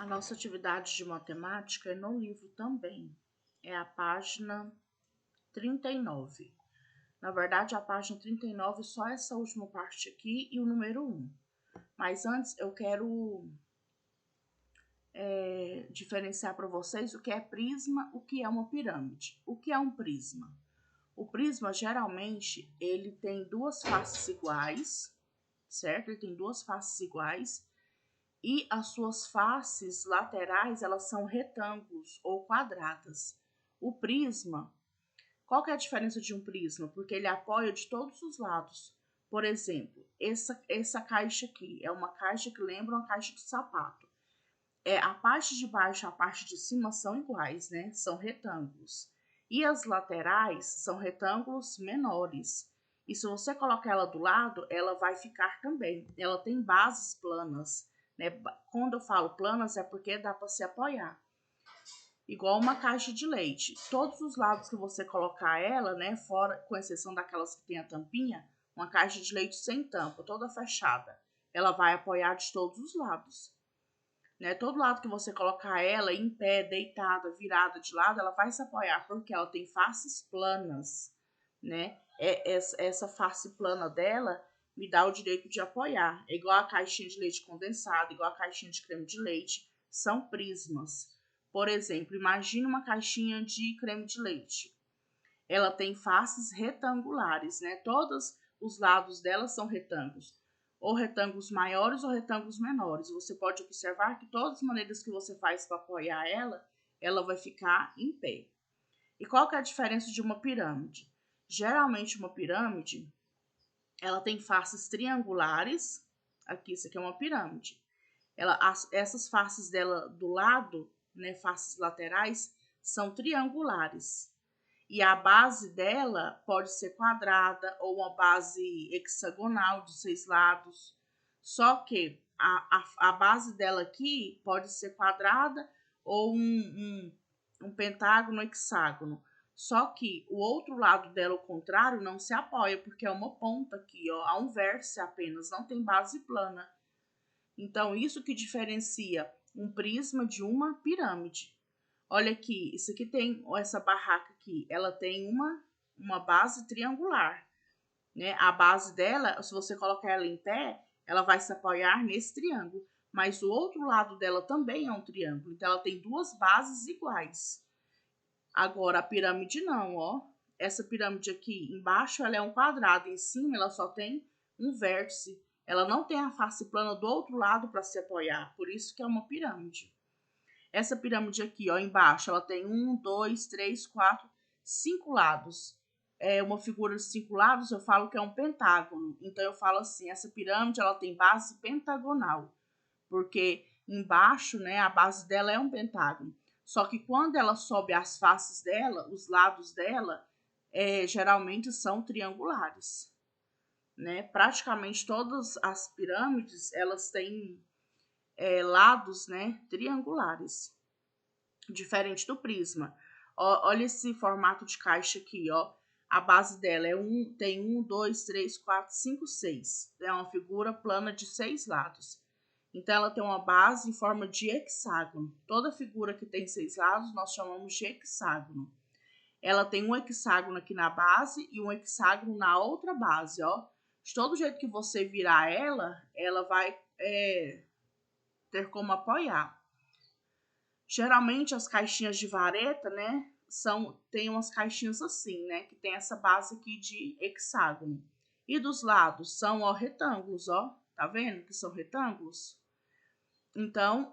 A nossa atividade de matemática é no livro também. É a página 39. Na verdade, a página 39 é só essa última parte aqui e o número 1. Mas antes eu quero diferenciar para vocês o que é prisma, o que é uma pirâmide. O que é um prisma? O prisma, geralmente, ele tem duas faces iguais, certo? Ele tem duas faces iguais. E as suas faces laterais, elas são retângulos ou quadradas. O prisma, qual que é a diferença de um prisma? Porque ele apoia de todos os lados. Por exemplo, essa caixa aqui é uma caixa que lembra uma caixa de sapato. A parte de baixo e a parte de cima são iguais, né? São retângulos. E as laterais são retângulos menores. E se você colocar ela do lado, ela vai ficar também. Ela tem bases planas. Né? Quando eu falo planas é porque dá para se apoiar. Igual uma caixa de leite. Todos os lados que você colocar ela, né, fora, com exceção daquelas que tem a tampinha, uma caixa de leite sem tampa, toda fechada, ela vai apoiar de todos os lados. Né? Todo lado que você colocar ela em pé, deitada, virada de lado, ela vai se apoiar porque ela tem faces planas. Né? Essa face plana dela me dá o direito de apoiar. É igual a caixinha de leite condensado, igual a caixinha de creme de leite. São prismas. Por exemplo, imagine uma caixinha de creme de leite. Ela tem faces retangulares, né? Todos os lados dela são retângulos. Ou retângulos maiores ou retângulos menores. Você pode observar que todas as maneiras que você faz para apoiar ela, ela vai ficar em pé. E qual que é a diferença de uma pirâmide? Geralmente uma pirâmide, ela tem faces triangulares. Aqui, isso aqui é uma pirâmide. Essas faces dela do lado, né, faces laterais, são triangulares. E a base dela pode ser quadrada ou uma base hexagonal de 6 lados. Só que a base dela aqui pode ser quadrada ou um pentágono hexágono. Só que o outro lado dela, o contrário, não se apoia, porque é uma ponta aqui, ó, há um vértice apenas, não tem base plana. Então, isso que diferencia um prisma de uma pirâmide. Olha aqui, isso aqui tem, essa barraca aqui, ela tem uma base triangular, né? A base dela, se você colocar ela em pé, ela vai se apoiar nesse triângulo. Mas o outro lado dela também é um triângulo, então ela tem duas bases iguais. Agora, a pirâmide não, ó. Essa pirâmide aqui embaixo, ela é um quadrado, em cima ela só tem um vértice. Ela não tem a face plana do outro lado para se apoiar, por isso que é uma pirâmide. Essa pirâmide aqui, ó, embaixo, ela tem 1, 2, 3, 4, 5 lados. É uma figura de 5 lados, eu falo que é um pentágono. Então, eu falo assim, essa pirâmide, ela tem base pentagonal. Porque embaixo, né, a base dela é um pentágono. Só que quando ela sobe as faces dela, os lados dela, geralmente são triangulares. Né? Praticamente todas as pirâmides, elas têm lados, né, triangulares, diferente do prisma. Olha esse formato de caixa aqui, ó. A base dela tem 1, 2, 3, 4, 5, 6. É uma figura plana de 6 lados. Então, ela tem uma base em forma de hexágono. Toda figura que tem 6 lados, nós chamamos de hexágono. Ela tem um hexágono aqui na base e um hexágono na outra base, ó. De todo jeito que você virar ela vai ter como apoiar. Geralmente as caixinhas de vareta, né, tem umas caixinhas assim, né, que tem essa base aqui de hexágono. E dos lados são, ó, retângulos, ó. Tá vendo que são retângulos? Então,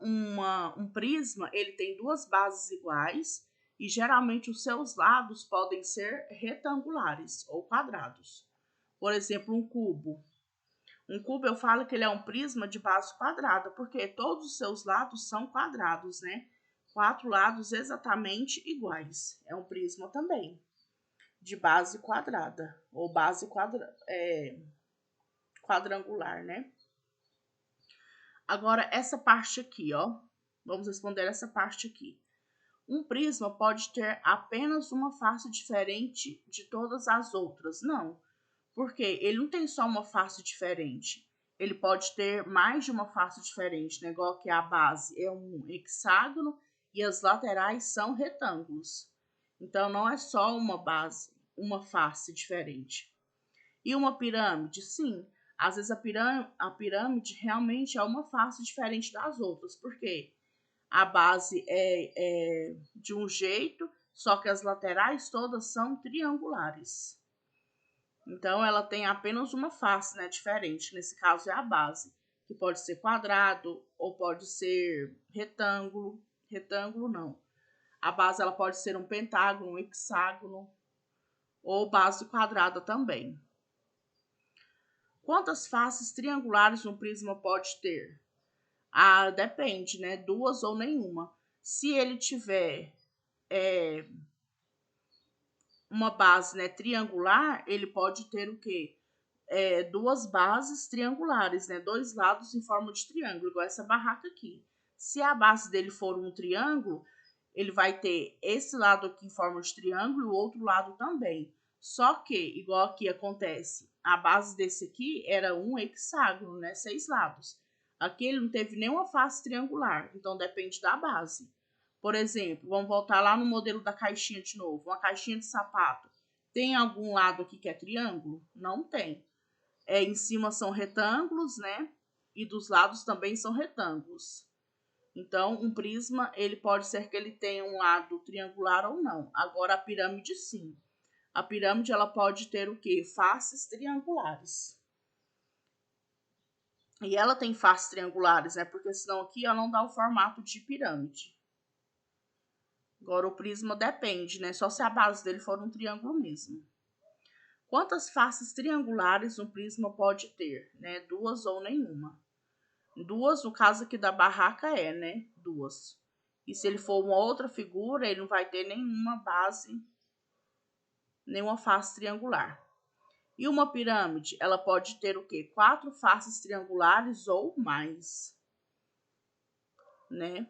um prisma, ele tem duas bases iguais e geralmente os seus lados podem ser retangulares ou quadrados. Por exemplo, um cubo. Um cubo eu falo que ele é um prisma de base quadrada, porque todos os seus lados são quadrados, né? 4 lados exatamente iguais. É um prisma também, de base quadrada, ou base quadrangular, né? Agora, essa parte aqui, ó. Vamos responder essa parte aqui. Um prisma pode ter apenas uma face diferente de todas as outras? Não, porque ele não tem só uma face diferente. ele pode ter mais de uma face diferente, né? Igual que a base é um hexágono e as laterais são retângulos. Então, não é só uma base, uma face diferente. E uma pirâmide? Sim, às vezes a pirâmide realmente é uma face diferente das outras. Por quê? A base é de um jeito, só que as laterais todas são triangulares. Então, ela tem apenas uma face, né, diferente. Nesse caso, é a base, que pode ser quadrado ou pode ser retângulo. Retângulo, não. A base ela pode ser um pentágono, um hexágono ou base quadrada também. Quantas faces triangulares um prisma pode ter? Ah, depende, né? 2 ou nenhuma. Se ele tiver uma base, né, triangular, ele pode ter o quê? 2 bases triangulares, né? 2 lados em forma de triângulo, igual essa barraca aqui. Se a base dele for um triângulo, ele vai ter esse lado aqui em forma de triângulo e o outro lado também. Só que, igual aqui acontece, a base desse aqui era um hexágono, né? 6 lados. Aqui ele não teve nenhuma face triangular, então depende da base. Por exemplo, vamos voltar lá no modelo da caixinha de novo. Uma caixinha de sapato. Tem algum lado aqui que é triângulo? Não tem. Em cima são retângulos, né? E dos lados também são retângulos. Então, um prisma, ele pode ser que ele tenha um lado triangular ou não. Agora, a pirâmide, sim. A pirâmide, ela pode ter o quê? Faces triangulares. E ela tem faces triangulares, né? Porque senão aqui ela não dá o formato de pirâmide. Agora, o prisma depende, né? Só se a base dele for um triângulo mesmo. Quantas faces triangulares um prisma pode ter, né? 2 ou nenhuma. 2, no caso aqui da barraca né? 2. E se ele for uma outra figura, ele não vai ter nenhuma base, nenhuma face triangular. E uma pirâmide, ela pode ter o quê? 4 faces triangulares ou mais, né?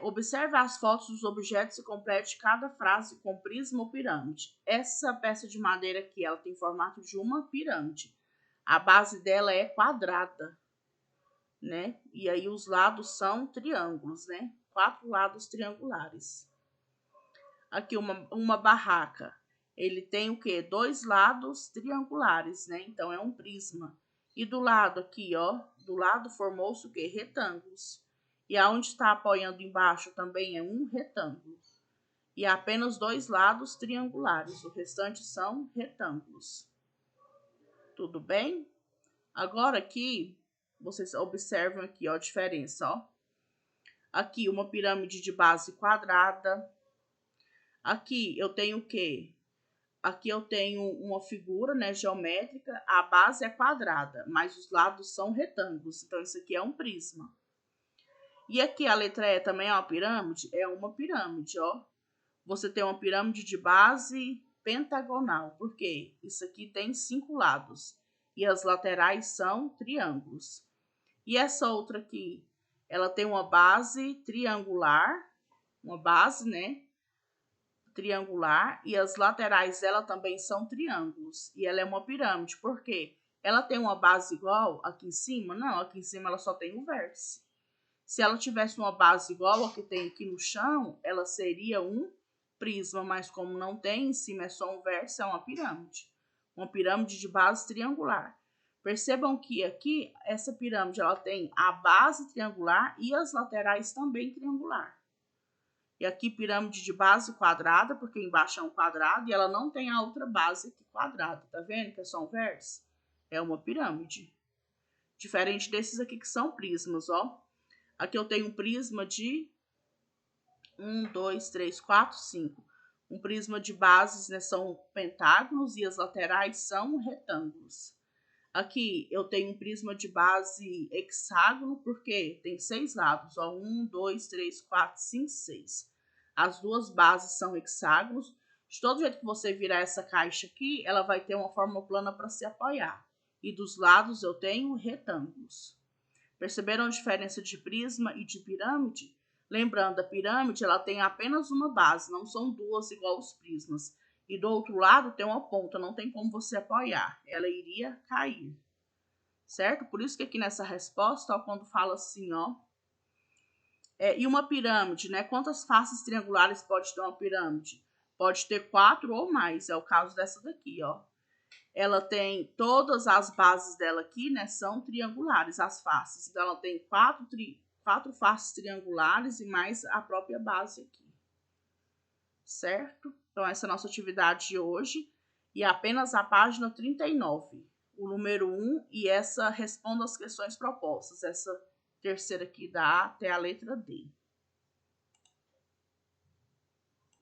Observe as fotos dos objetos e complete cada frase com prisma ou pirâmide. Essa peça de madeira aqui, ela tem formato de uma pirâmide. A base dela é quadrada, né? E aí os lados são triângulos, né? 4 lados triangulares. Aqui uma barraca. Ele tem o quê? 2 lados triangulares, né? Então é um prisma. E do lado aqui, ó, do lado formou-se o quê? Retângulos. E aonde está apoiando embaixo também é um retângulo. E apenas 2 lados triangulares. O restante são retângulos. Tudo bem? Agora aqui, vocês observam aqui, ó, a diferença, ó. Aqui uma pirâmide de base quadrada. Aqui eu tenho o quê? Aqui eu tenho uma figura, né, geométrica. A base é quadrada, mas os lados são retângulos. Então, isso aqui é um prisma. E aqui a letra E também é uma pirâmide? É uma pirâmide, ó. Você tem uma pirâmide de base pentagonal. Por quê? Isso aqui tem 5 lados. E as laterais são triângulos. E essa outra aqui, ela tem uma base triangular. Uma base, né? Triangular. E as laterais dela também são triângulos. E ela é uma pirâmide. Por quê? Ela tem uma base igual aqui em cima? Não, aqui em cima ela só tem um vértice. Se ela tivesse uma base igual a que tem aqui no chão, ela seria um prisma, mas como não tem, em cima é só um vértice, é uma pirâmide. Uma pirâmide de base triangular. Percebam que aqui, essa pirâmide, ela tem a base triangular e as laterais também triangular. E aqui, pirâmide de base quadrada, porque embaixo é um quadrado, e ela não tem a outra base aqui quadrada. Tá vendo que é só um vértice? É uma pirâmide. Diferente desses aqui que são prismas, ó. Aqui eu tenho um prisma de 1, 2, 3, 4, 5. Um prisma de bases, né, são pentágonos e as laterais são retângulos. Aqui eu tenho um prisma de base hexágono, porque tem 6 lados. Ó, 1, 2, 3, 4, 5, 6. As duas bases são hexágonos. De todo jeito que você virar essa caixa aqui, ela vai ter uma forma plana para se apoiar. E dos lados eu tenho retângulos. Perceberam a diferença de prisma e de pirâmide? Lembrando, a pirâmide ela tem apenas uma base, não são duas igual os prismas. e do outro lado tem uma ponta, não tem como você apoiar, ela iria cair, certo? Por isso que aqui nessa resposta, ó, quando fala assim, ó, e uma pirâmide, né? Quantas faces triangulares pode ter uma pirâmide? Pode ter 4 ou mais, é o caso dessa daqui, ó. Ela tem todas as bases dela aqui, né? São triangulares, as faces. Então, ela tem 4 faces triangulares e mais a própria base aqui, certo? Então, essa é a nossa atividade de hoje. E apenas a página 39, o número 1, e essa responda as questões propostas. Essa terceira aqui da A até a letra D.